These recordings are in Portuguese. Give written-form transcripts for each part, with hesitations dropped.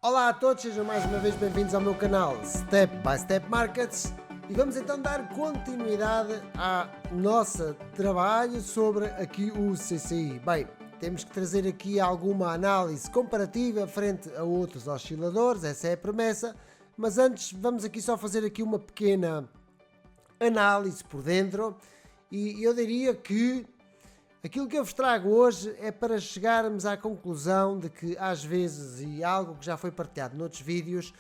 Olá a todos, sejam mais uma vez bem-vindos ao meu canal Step by Step Markets e vamos então dar continuidade ao nosso trabalho sobre aqui o CCI. Bem, temos que trazer aqui alguma análise comparativa frente a outros osciladores, essa é a promessa, mas antes vamos aqui só fazer aqui uma pequena análise por dentro e eu diria que aquilo que eu vos trago hoje é para chegarmos à conclusão de que às vezes, e algo que já foi partilhado noutros vídeos,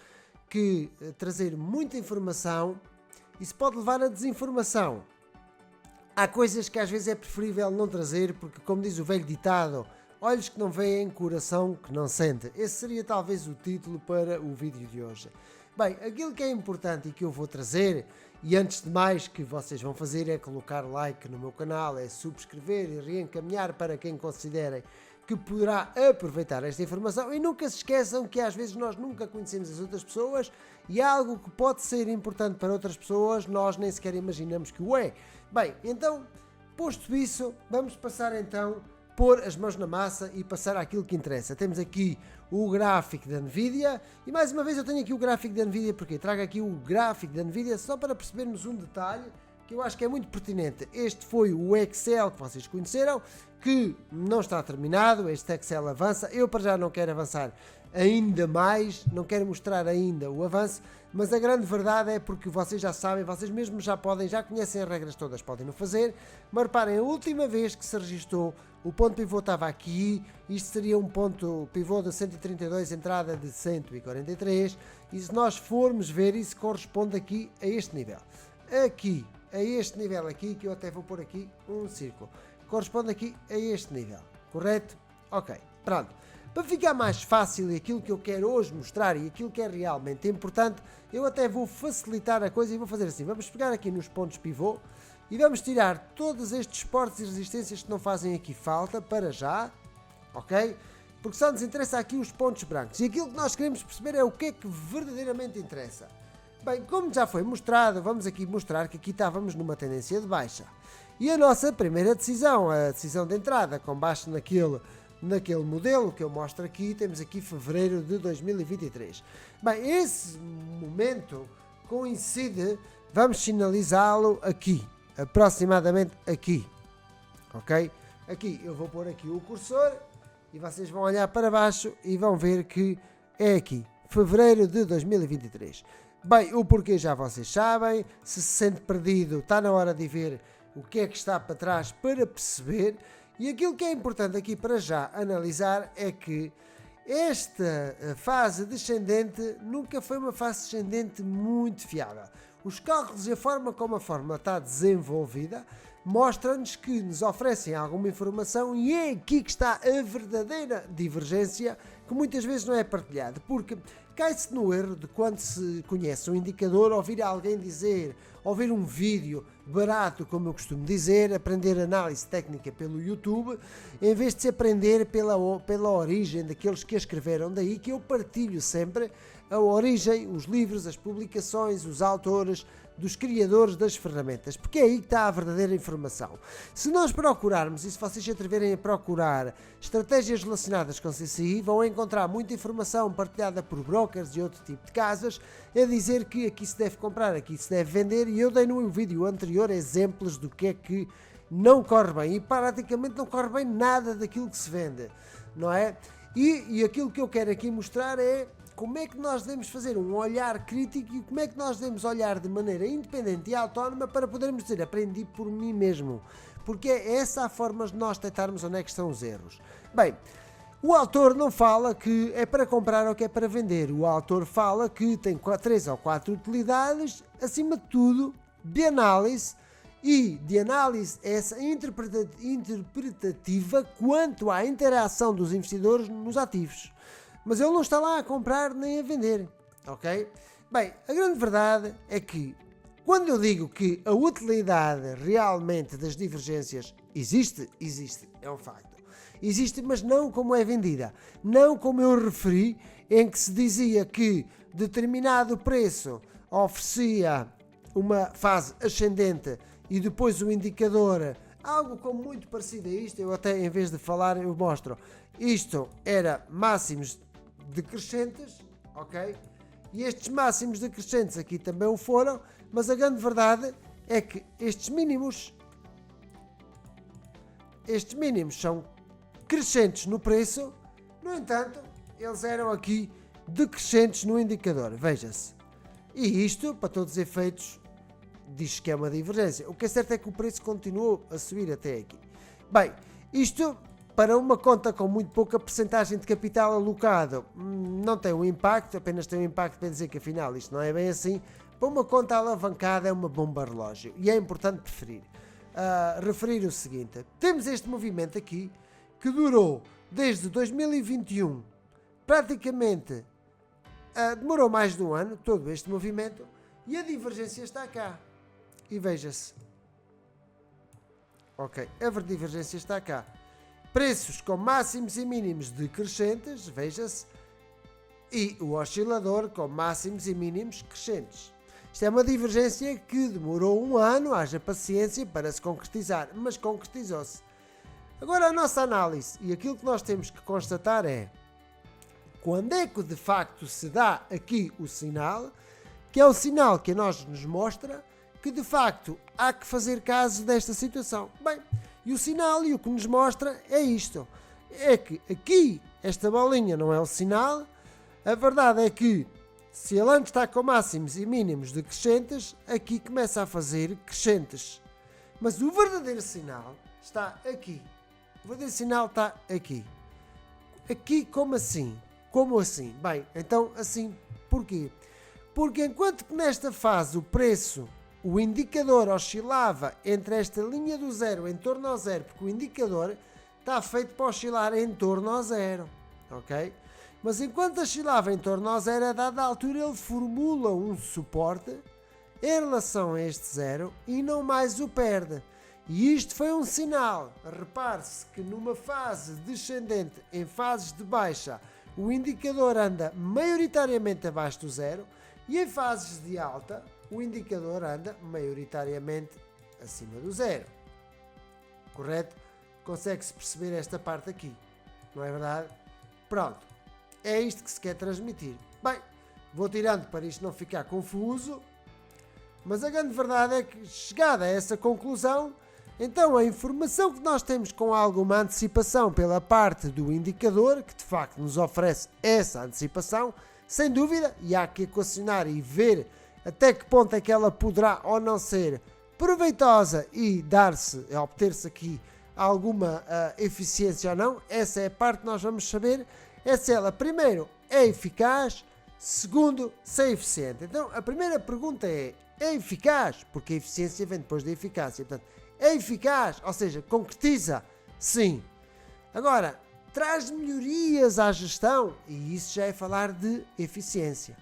que trazer muita informação, isso pode levar a desinformação. Há coisas que às vezes é preferível não trazer, porque como diz o velho ditado, olhos que não veem, coração que não sente. Esse seria talvez o título para o vídeo de hoje. Bem, aquilo que é importante e que eu vou trazer, e antes de mais que vocês vão fazer é colocar like no meu canal, é subscrever e reencaminhar para quem considerem que poderá aproveitar esta informação, e nunca se esqueçam que às vezes nós nunca conhecemos as outras pessoas e algo que pode ser importante para outras pessoas nós nem sequer imaginamos que o é. Bem, então, posto isso, vamos passar então pôr as mãos na massa e passar àquilo que interessa. Temos aqui o gráfico da Nvidia e mais uma vez eu tenho aqui o gráfico da Nvidia porque trago aqui o gráfico da Nvidia só para percebermos um detalhe que eu acho que é muito pertinente. Este foi o Excel que vocês conheceram, que não está terminado, este Excel avança, eu para já não quero avançar ainda mais, não quero mostrar ainda o avanço, mas a grande verdade é porque vocês já sabem, vocês mesmos já conhecem as regras todas, podem o fazer, mas reparem, a última vez que se registou o ponto pivô estava aqui, isto seria um ponto pivô de 132, entrada de 143, e se nós formos ver, isso corresponde aqui a este nível, aqui, a este nível aqui, que eu até vou pôr aqui um círculo, corresponde aqui a este nível, correto? Ok, pronto. Para ficar mais fácil e aquilo que eu quero hoje mostrar e aquilo que é realmente importante, eu até vou facilitar a coisa e vou fazer assim, vamos pegar aqui nos pontos pivô e vamos tirar todos estes suportes e resistências que não fazem aqui falta para já, ok? Porque só nos interessa aqui os pontos brancos e aquilo que nós queremos perceber é o que é que verdadeiramente interessa. Bem, como já foi mostrado, vamos aqui mostrar que aqui estávamos numa tendência de baixa. E a nossa primeira decisão, a decisão de entrada, com baixo naquele modelo que eu mostro aqui, temos aqui fevereiro de 2023. Bem, esse momento coincide, vamos sinalizá-lo aqui, aproximadamente aqui, ok? Aqui eu vou pôr aqui o cursor e vocês vão olhar para baixo e vão ver que é aqui, fevereiro de 2023. Bem, o porquê já vocês sabem, se sente perdido, está na hora de ver o que é que está para trás para perceber, e aquilo que é importante aqui para já analisar é que esta fase descendente nunca foi uma fase descendente muito fiável. Os cálculos e a forma como a fórmula está desenvolvida mostram-nos que nos oferecem alguma informação e é aqui que está a verdadeira divergência que muitas vezes não é partilhada, porque cai-se no erro de quando se conhece um indicador, ouvir alguém dizer, ouvir um vídeo barato, como eu costumo dizer, aprender análise técnica pelo YouTube, em vez de se aprender pela origem daqueles que a escreveram, daí que eu partilho sempre a origem, os livros, as publicações, os autores, dos criadores das ferramentas, porque é aí que está a verdadeira informação. Se nós procurarmos, e se vocês se atreverem a procurar estratégias relacionadas com CCI, vão encontrar muita informação partilhada por brokers e outro tipo de casas, a dizer que aqui se deve comprar, aqui se deve vender, e eu dei no vídeo anterior exemplos do que é que não corre bem, e praticamente não corre bem nada daquilo que se vende, não é? E aquilo que eu quero aqui mostrar é como é que nós devemos fazer um olhar crítico e como é que nós devemos olhar de maneira independente e autónoma para podermos dizer aprendi por mim mesmo, porque é essa a forma de nós tentarmos onde é que estão os erros. Bem, o autor não fala que é para comprar ou que é para vender, o autor fala que tem 3 ou 4 utilidades, acima de tudo, de análise, e de análise essa interpretativa quanto à interação dos investidores nos ativos. Mas ele não está lá a comprar nem a vender, ok? Bem, a grande verdade é que quando eu digo que a utilidade realmente das divergências existe, é um facto. Existe, mas não como é vendida. Não como eu referi, em que se dizia que determinado preço oferecia uma fase ascendente e depois o indicador, algo como muito parecido a isto, eu até em vez de falar eu mostro, isto era máximos decrescentes ok? E estes máximos decrescentes aqui também o foram, mas a grande verdade é que estes mínimos são crescentes no preço, no entanto, eles eram aqui decrescentes no indicador, veja-se. E isto, para todos os efeitos, diz que é uma divergência. O que é certo é que o preço continuou a subir até aqui. Bem, isto para uma conta com muito pouca percentagem de capital alocado não tem um impacto, apenas tem um impacto para dizer que afinal isto não é bem assim. Para uma conta alavancada é uma bomba relógio e é importante referir o seguinte: temos este movimento aqui que durou desde 2021, praticamente demorou mais de um ano, todo este movimento, e a divergência está cá. E veja-se. Ok, a divergência está cá. Preços com máximos e mínimos decrescentes, veja-se, e o oscilador com máximos e mínimos crescentes. Isto é uma divergência que demorou um ano, haja paciência para se concretizar, mas concretizou-se. Agora a nossa análise e aquilo que nós temos que constatar é quando é que de facto se dá aqui o sinal, que é o sinal que a nós nos mostra que de facto há que fazer caso desta situação. Bem, e o sinal e o que nos mostra é isto, é que aqui esta bolinha não é o sinal, a verdade é que se ele antes está com máximos e mínimos decrescentes, aqui começa a fazer crescentes. Mas o verdadeiro sinal está aqui. O verdadeiro sinal está aqui. Aqui como assim? Como assim? Bem, então assim, porquê? Porque enquanto que nesta fase o preço, o indicador oscilava entre esta linha do zero em torno ao zero, porque o indicador está feito para oscilar em torno ao zero, ok? Mas enquanto oscilava em torno ao zero, a dada altura ele formula um suporte em relação a este zero e não mais o perde. E isto foi um sinal. Repare-se que numa fase descendente, em fases de baixa, o indicador anda maioritariamente abaixo do zero e em fases de alta, o indicador anda maioritariamente acima do zero. Correto? Consegue-se perceber esta parte aqui, não é verdade? Pronto, é isto que se quer transmitir. Bem, vou tirando para isto não ficar confuso, mas a grande verdade é que, chegada a essa conclusão, então a informação que nós temos com alguma antecipação pela parte do indicador, que de facto nos oferece essa antecipação, sem dúvida, e há que equacionar e ver até que ponto é que ela poderá ou não ser proveitosa e obter-se aqui alguma eficiência ou não. Essa é a parte que nós vamos saber, é se ela, primeiro, é eficaz, segundo, se é eficiente. Então, a primeira pergunta é eficaz? Porque a eficiência vem depois da eficácia. Portanto, é eficaz? Ou seja, concretiza? Sim. Agora, traz melhorias à gestão? E isso já é falar de eficiência.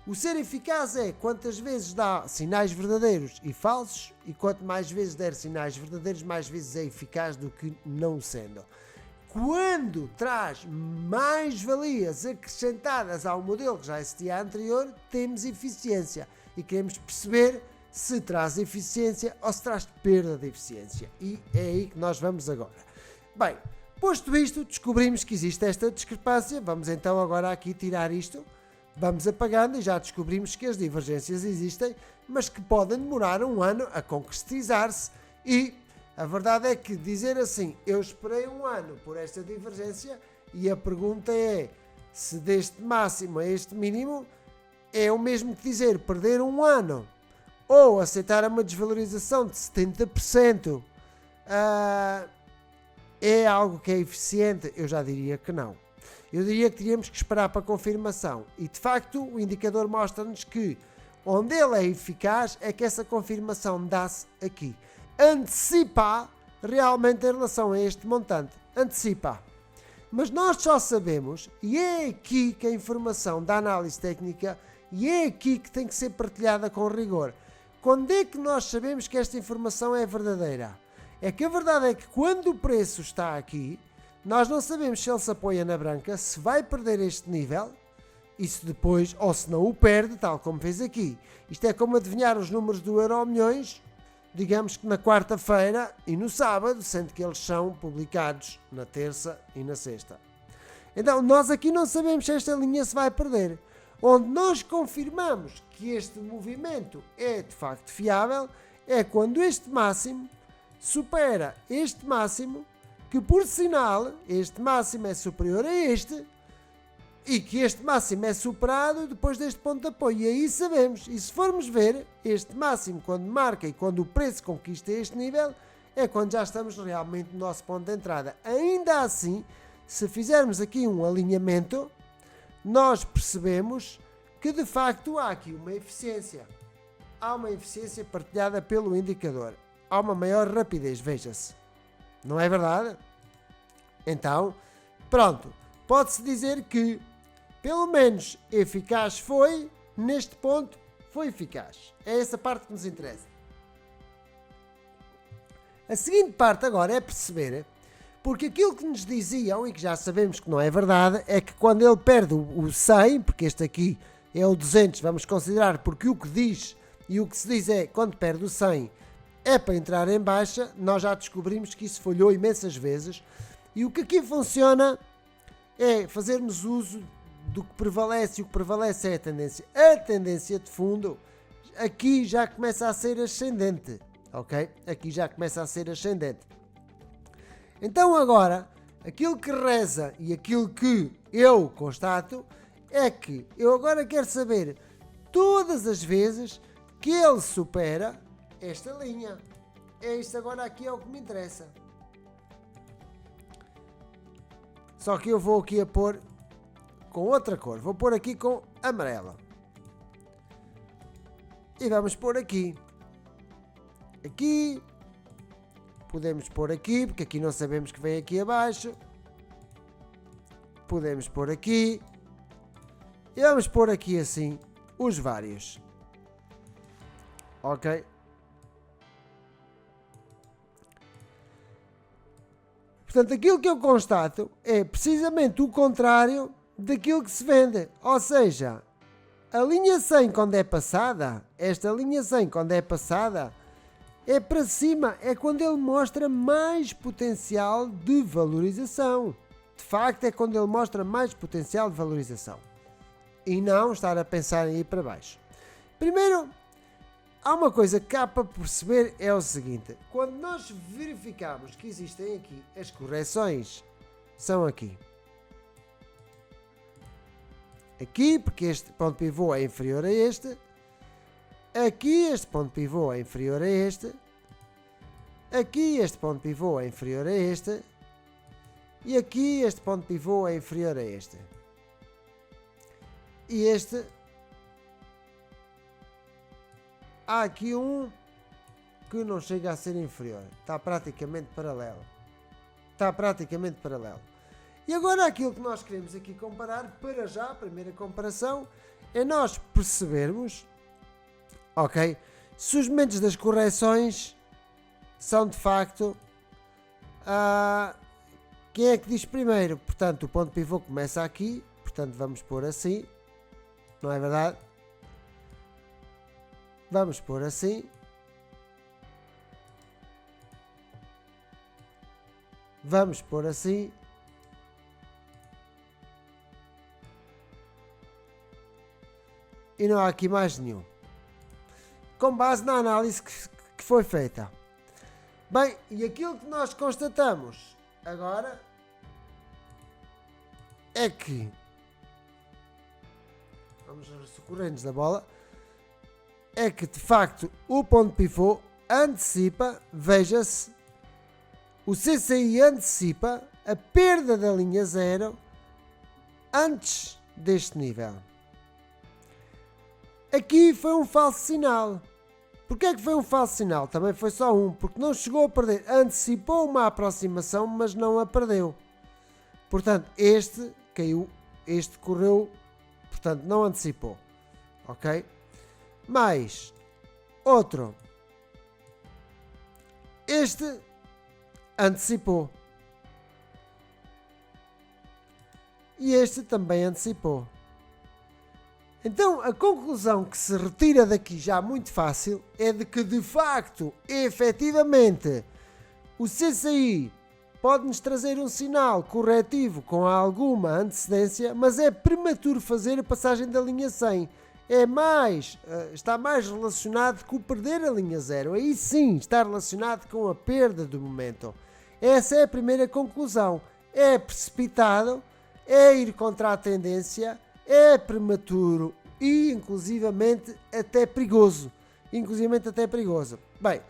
O ser eficaz é quantas vezes dá sinais verdadeiros e falsos, e quanto mais vezes der sinais verdadeiros, mais vezes é eficaz do que não sendo. Quando traz mais valias acrescentadas ao modelo que já existia anterior, temos eficiência. E queremos perceber se traz eficiência ou se traz perda de eficiência. E é aí que nós vamos agora. Bem, posto isto, descobrimos que existe esta discrepância. Vamos então agora aqui tirar isto. Vamos apagando e já descobrimos que as divergências existem, mas que podem demorar um ano a concretizar-se. E a verdade é que dizer assim, eu esperei um ano por esta divergência, e a pergunta é se deste máximo a este mínimo é o mesmo que dizer perder um ano ou aceitar uma desvalorização de 70%. É algo que é eficiente? Eu já diria que não. Eu diria que teríamos que esperar para a confirmação. E de facto o indicador mostra-nos que onde ele é eficaz é que essa confirmação dá-se aqui. Antecipa realmente em relação a este montante. Antecipa. Mas nós só sabemos, e é aqui que a informação da análise técnica, e é aqui que tem que ser partilhada com rigor. Quando é que nós sabemos que esta informação é verdadeira? É que a verdade é que quando o preço está aqui, nós não sabemos se ele se apoia na branca, se vai perder este nível, e se depois, ou se não o perde, tal como fez aqui. Isto é como adivinhar os números do Euromilhões, digamos que na quarta-feira e no sábado, sendo que eles são publicados na terça e na sexta. Então, nós aqui não sabemos se esta linha se vai perder. Onde nós confirmamos que este movimento é de facto fiável é quando este máximo supera este máximo, que por sinal este máximo é superior a este, e que este máximo é superado depois deste ponto de apoio. E aí sabemos, e se formos ver, este máximo quando marca e quando o preço conquista este nível, é quando já estamos realmente no nosso ponto de entrada. Ainda assim, se fizermos aqui um alinhamento, nós percebemos que de facto há aqui uma eficiência. Há uma eficiência partilhada pelo indicador. Há uma maior rapidez, veja-se. Não é verdade? Então, pronto. Pode-se dizer que, pelo menos, eficaz foi, neste ponto, foi eficaz. É essa parte que nos interessa. A seguinte parte agora é perceber, porque aquilo que nos diziam, e que já sabemos que não é verdade, é que quando ele perde o 100, porque este aqui é o 200, vamos considerar, porque o que diz e o que se diz é, quando perde o 100, é para entrar em baixa. Nós já descobrimos que isso falhou imensas vezes, e o que aqui funciona é fazermos uso do que prevalece, e o que prevalece é a tendência. A tendência de fundo aqui já começa a ser ascendente, ok? Aqui já começa a ser ascendente. Então agora, aquilo que reza e aquilo que eu constato é que eu agora quero saber todas as vezes que ele supera esta linha. É isto agora aqui é o que me interessa. Só que eu vou aqui a pôr com outra cor. Vou pôr aqui com amarela. E vamos pôr aqui. Aqui. Podemos pôr aqui, porque aqui não sabemos que vem aqui abaixo. Podemos pôr aqui. E vamos pôr aqui assim os vários. Ok? Portanto, aquilo que eu constato é precisamente o contrário daquilo que se vende. Ou seja, a linha 100 quando é passada, esta linha 100 quando é passada, é para cima, é quando ele mostra mais potencial de valorização. De facto, é quando ele mostra mais potencial de valorização. E não estar a pensar em ir para baixo. Primeiro, há uma coisa que há para perceber, é o seguinte. Quando nós verificamos que existem aqui as correções, são aqui. Aqui, porque este ponto pivô é inferior a este. Aqui este ponto pivô é inferior a este. Aqui este ponto pivô é inferior a este. E aqui este ponto pivô é inferior a este. E este... Há aqui um que não chega a ser inferior. Está praticamente paralelo. Está praticamente paralelo. E agora aquilo que nós queremos aqui comparar, para já, a primeira comparação, é nós percebermos, ok, se os momentos das correções são de facto, quem é que diz primeiro? Portanto, o ponto pivô começa aqui, portanto vamos pôr assim, não é verdade? Vamos pôr assim. Vamos pôr assim. E não há aqui mais nenhum. Com base na análise que foi feita. Bem, e aquilo que nós constatamos agora é que, vamos aos socorrentes da bola, é que de facto o ponto pivô antecipa, veja-se, o CCI antecipa a perda da linha 0 antes deste nível. Aqui foi um falso sinal. Porquê é que foi um falso sinal? Também foi só um, porque não chegou a perder. Antecipou uma aproximação, mas não a perdeu. Portanto, este caiu, este correu, portanto, não antecipou. Ok? Mais outro. Este antecipou. E este também antecipou. Então, a conclusão que se retira daqui já muito fácil é de que, de facto, efetivamente, o CCI pode-nos trazer um sinal corretivo com alguma antecedência, mas é prematuro fazer a passagem da linha 100. Está mais relacionado com o perder a linha 0. Aí sim está relacionado com a perda do momento. Essa é a primeira conclusão. É precipitado, é ir contra a tendência, é prematuro e inclusivamente até perigoso. Bem,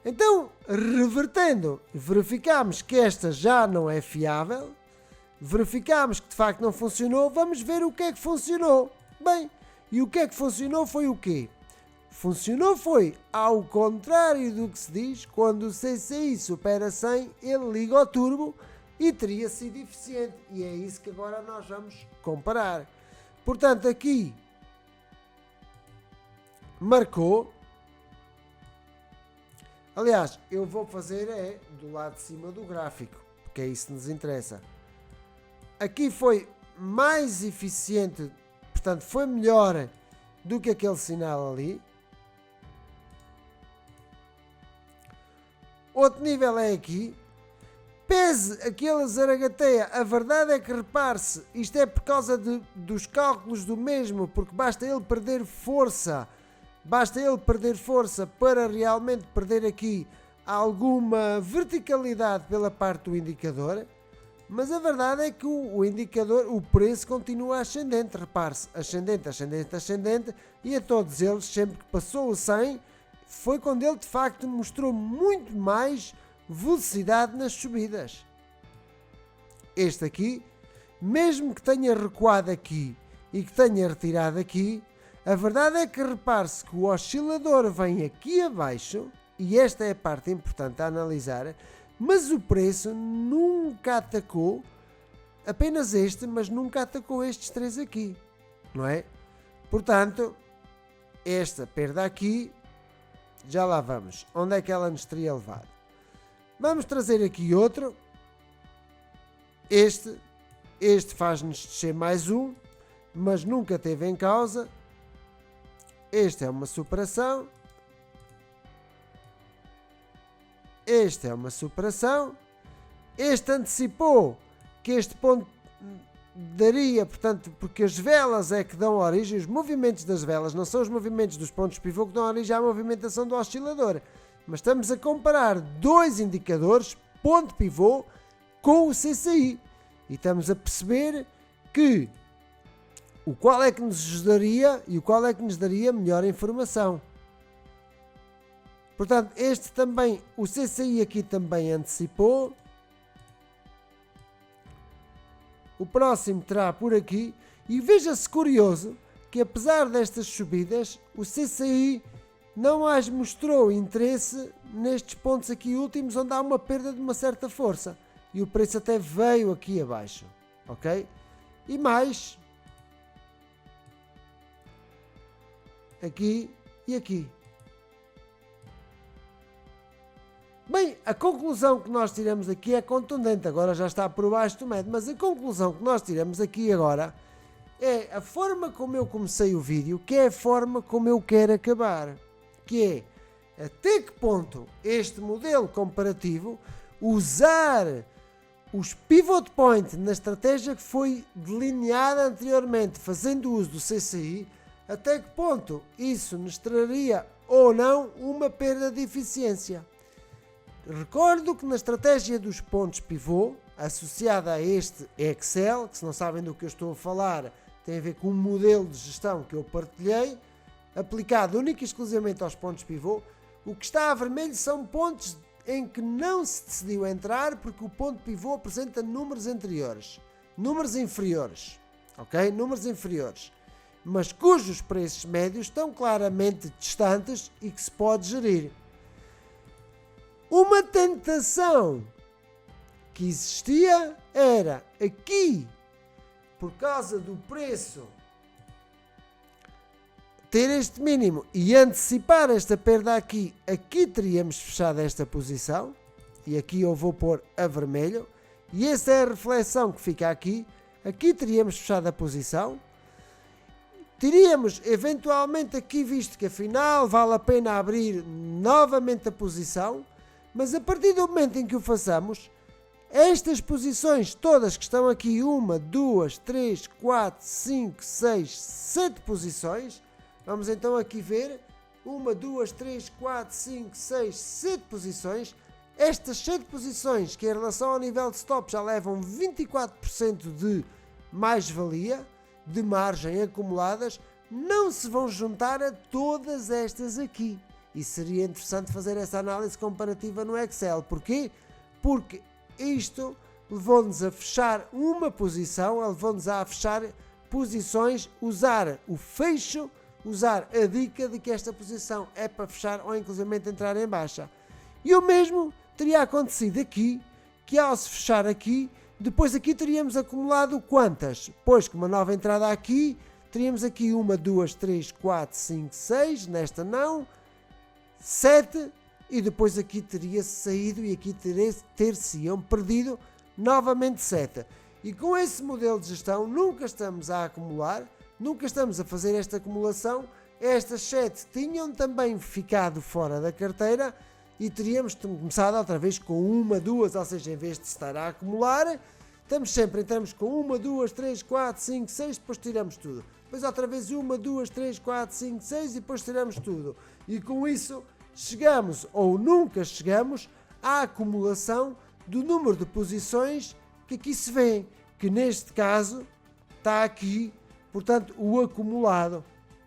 então, revertendo, verificamos que esta já não é fiável, verificamos que de facto não funcionou, vamos ver o que é que funcionou. Bem, e o que é que funcionou foi o quê? Funcionou foi, ao contrário do que se diz, quando o CCI supera 100, ele liga ao turbo e teria sido eficiente. E é isso que agora nós vamos comparar. Portanto, aqui marcou. Aliás, eu vou fazer do lado de cima do gráfico, porque é isso que nos interessa. Aqui foi mais eficiente, portanto foi melhor do que aquele sinal ali. Outro nível é aqui. Pese aquele zaragateia, a verdade é que repare-se, isto é por causa dos cálculos do mesmo, porque basta ele perder força para realmente perder aqui alguma verticalidade pela parte do indicador, mas a verdade é que o indicador, o preço continua ascendente, repare-se, ascendente, e a todos eles, sempre que passou o 100, foi quando ele de facto mostrou muito mais velocidade nas subidas. Este aqui, mesmo que tenha recuado aqui e que tenha retirado aqui, a verdade é que repare-se que o oscilador vem aqui abaixo, e esta é a parte importante a analisar, mas o preço nunca atacou apenas este, mas nunca atacou estes três aqui, não é? Portanto, esta perda aqui, já lá vamos. Onde é que ela nos teria levado? Vamos trazer aqui outro. Este faz-nos descer mais um, mas nunca teve em causa. Este é uma superação. Este é uma superação. Este antecipou que este ponto daria, portanto, porque as velas é que dão origem, os movimentos das velas, não são os movimentos dos pontos pivô que dão origem à movimentação do oscilador. Mas estamos a comparar dois indicadores, ponto pivô, com o CCI. E estamos a perceber que o qual é que nos ajudaria e o qual é que nos daria melhor informação. Portanto, este também, o CCI aqui também antecipou. O próximo terá por aqui. E veja-se curioso que apesar destas subidas, o CCI não mais mostrou interesse nestes pontos aqui últimos onde há uma perda de uma certa força. E o preço até veio aqui abaixo. Ok? E mais. Aqui e aqui. Bem, a conclusão que nós tiramos aqui é contundente, agora já está por baixo do médio, mas a conclusão que nós tiramos aqui agora é a forma como eu comecei o vídeo, que é a forma como eu quero acabar, que é até que ponto este modelo comparativo, usar os pivot point na estratégia que foi delineada anteriormente, fazendo uso do CCI, até que ponto isso nos traria ou não uma perda de eficiência. Recordo que na estratégia dos pontos pivô, associada a este Excel, que se não sabem do que eu estou a falar, tem a ver com um modelo de gestão que eu partilhei, aplicado única e exclusivamente aos pontos pivô, o que está a vermelho são pontos em que não se decidiu entrar porque o ponto pivô apresenta números inferiores, ok? Números inferiores, mas cujos preços médios estão claramente distantes e que se pode gerir. Uma tentação que existia era aqui, por causa do preço ter este mínimo e antecipar esta perda aqui, aqui teríamos fechado esta posição, e aqui eu vou pôr a vermelho, e essa é a reflexão que fica aqui, aqui teríamos fechado a posição, teríamos eventualmente aqui visto que afinal vale a pena abrir novamente a posição, mas a partir do momento em que o façamos, Estas posições todas que estão aqui, 1, 2, 3, 4, 5, 6, 7 posições, vamos então aqui ver, 1, 2, 3, 4, 5, 6, 7 posições. Estas 7 posições, que em relação ao nível de stop já levam 24% de mais-valia, de margem acumuladas, não se vão juntar a todas estas aqui. E seria interessante fazer essa análise comparativa no Excel. Porquê? Porque isto levou-nos a fechar uma posição, levou-nos a fechar posições, usar o fecho, usar a dica de que esta posição é para fechar ou inclusivamente entrar em baixa. E o mesmo teria acontecido aqui, que ao se fechar aqui, depois aqui teríamos acumulado quantas? Pois que uma nova entrada aqui, teríamos aqui 1, 2, 3, 4, 5, 6, nesta não, 7, e depois aqui teria saído e aqui ter-se-iam perdido novamente 7. E com esse modelo de gestão nunca estamos a acumular, nunca estamos a fazer esta acumulação, estas 7 tinham também ficado fora da carteira e teríamos começado outra vez com 1, 2, ou seja, em vez de estar a acumular, entramos com 1, 2, 3, 4, 5, 6, depois tiramos tudo. Depois outra vez 1, 2, 3, 4, 5, 6 e depois tiramos tudo. E com isso chegamos ou nunca chegamos à acumulação do número de posições que aqui se vê, que neste caso está aqui, portanto, o acumulado.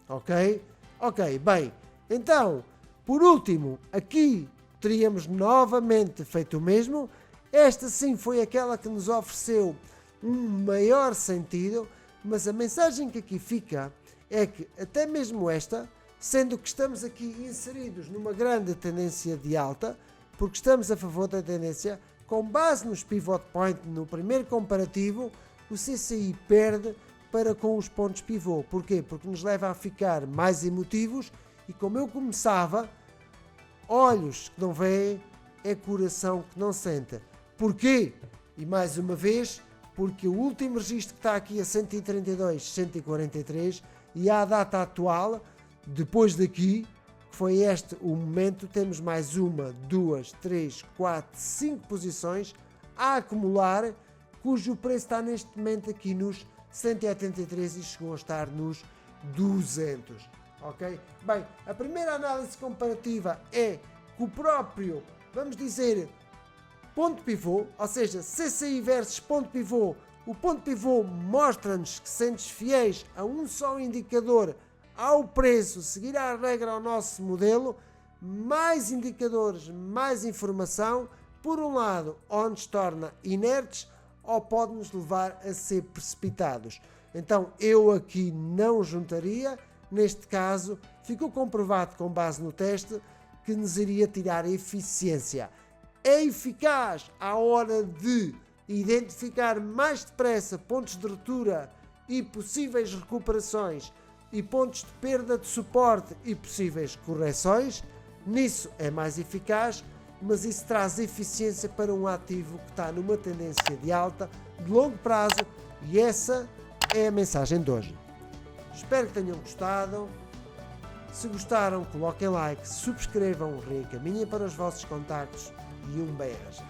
Ok? Ok, bem, então, por último, aqui teríamos novamente feito o mesmo. Esta sim foi aquela que nos ofereceu um maior sentido, mas a mensagem que aqui fica é que até mesmo esta, sendo que estamos aqui inseridos numa grande tendência de alta, porque estamos a favor da tendência, com base nos pivot point no primeiro comparativo, o CCI perde para com os pontos pivô. Porquê? Porque nos leva a ficar mais emotivos e, como eu começava, olhos que não veem é coração que não sente. Porquê? E mais uma vez, porque o último registro que está aqui a 132, 143 e à data atual, depois daqui, que foi este o momento, temos mais 1, 2, 3, 4, 5 posições a acumular, cujo preço está neste momento aqui nos 183 e chegou a estar nos 200. Ok? Bem, a primeira análise comparativa é que o próprio, vamos dizer, ponto pivô, ou seja, CCI versus ponto pivô, o ponto pivô mostra-nos que, sendo fiéis a um só indicador ao preço, seguir a regra ao nosso modelo, mais indicadores, mais informação, por um lado, ou nos torna inertes ou pode nos levar a ser precipitados. Então eu aqui não juntaria, neste caso ficou comprovado com base no teste que nos iria tirar eficiência. É eficaz à hora de identificar mais depressa pontos de ruptura e possíveis recuperações e pontos de perda de suporte e possíveis correções. Nisso é mais eficaz, mas isso traz eficiência para um ativo que está numa tendência de alta, de longo prazo, e essa é a mensagem de hoje. Espero que tenham gostado. Se gostaram, coloquem like, subscrevam, reencaminhem para os vossos contactos e um beijo.